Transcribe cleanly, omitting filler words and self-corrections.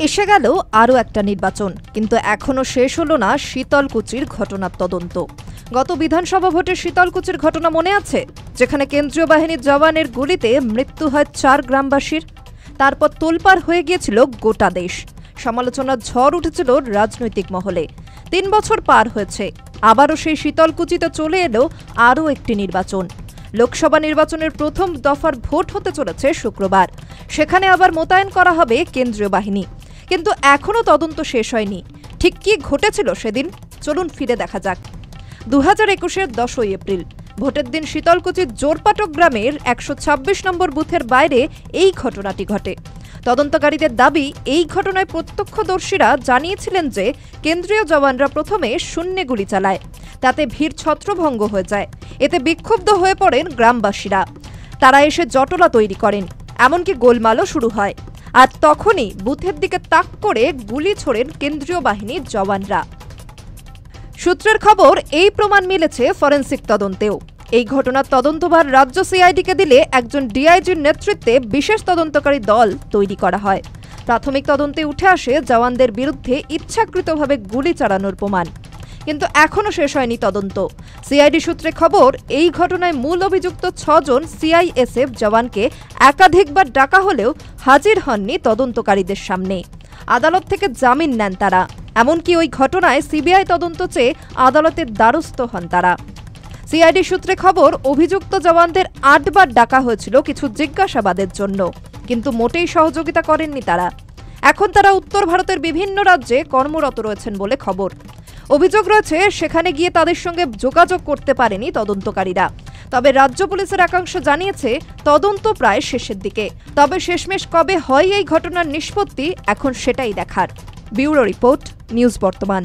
এসে গেল আরও একটা নির্বাচন, কিন্তু এখনও শেষ হলো না শীতলকুচির ঘটনার তদন্ত। গত বিধানসভা ভোটের শীতলকুচির ঘটনা মনে আছে, যেখানে কেন্দ্রীয় বাহিনীর জওয়ানের গুলিতে মৃত্যু হয় 4 গ্রামবাসীর। তারপর তোলপাড় হয়ে গিয়েছিল গোটা দেশ, সমালোচনার ঝড় উঠেছিল রাজনৈতিক মহলে। 3 বছর পার হয়েছে, আবারও সেই শীতলকুচিতে চলে এলো আরও একটি নির্বাচন। লোকসভা নির্বাচনের প্রথম দফার ভোট হতে চলেছে শুক্রবার। সেখানে আবার মোতায়েন করা হবে কেন্দ্রীয় বাহিনী, কিন্তু এখনও তদন্ত শেষ হয়নি। ঠিক কি ঘটেছিল সেদিন, চলুন ফিরে দেখা যাক। 2021-এর 10ই এপ্রিল ভোটের দিন শীতলকুচির জোরপাটক গ্রামের 126 নম্বর বুথের বাইরে এই ঘটনাটি ঘটে। তদন্তকারীদের দাবি, এই ঘটনায় প্রত্যক্ষদর্শীরা জানিয়েছিলেন যে কেন্দ্রীয় জওয়ানরা প্রথমে শূন্যে গুলি চালায়, তাতে ভিড় ছত্রভঙ্গ হয়ে যায়। এতে বিক্ষুব্ধ হয়ে পড়েন গ্রামবাসীরা। তারা এসে জটলা তৈরি করেন, এমনকি গোলমালও শুরু হয়। আর তখনই বুথের দিকে তাক করে গুলি ছোড়েন কেন্দ্রীয় বাহিনীর জওয়ানরা। সূত্রের খবর, এই প্রমাণ মিলেছে ফরেনসিক তদন্তেও। এই ঘটনার তদন্তভার রাজ্য সিআইডিকে দিলে একজন ডিআইজির নেতৃত্বে বিশেষ তদন্তকারী দল তৈরি করা হয়। প্রাথমিক তদন্তে উঠে আসে জওয়ানদের বিরুদ্ধে ইচ্ছাকৃতভাবে গুলি চালানোর প্রমাণ। কিন্তু এখনও শেষ হয়নি তদন্ত। সিআইডি সূত্রে খবর, এই ঘটনায় মূল অভিযুক্ত 6 জন সিআইএসএফ জওয়ানকে একাধিকবার ডাকা হলেও হাজির হননি তদন্তকারীদের সামনে। আদালত থেকে জামিন নেন তারা। এমনকি ওই ঘটনায় সিবিআই তদন্ত চেয়ে আদালতের দ্বারস্থ হন তারা। সিআইডি সূত্রে খবর, অভিযুক্ত জওয়ানদের 8 বার ডাকা হয়েছিল কিছু জিজ্ঞাসাবাদের জন্য, কিন্তু মোটেই সহযোগিতা করেননি তারা। এখন তারা উত্তর ভারতের বিভিন্ন রাজ্যে কর্মরত রয়েছেন বলে খবর। অভিযোগ রয়েছে, সেখানে গিয়ে তাদের সঙ্গে যোগাযোগ করতে পারেনি তদন্তকারীরা। তবে রাজ্য পুলিশের একাংশ জানিয়েছে, তদন্ত প্রায় শেষের দিকে। তবে শেষমেশ কবে হয় এই ঘটনার নিষ্পত্তি, এখন সেটাই দেখার। ব্যুরো রিপোর্ট, নিউজ বর্তমান।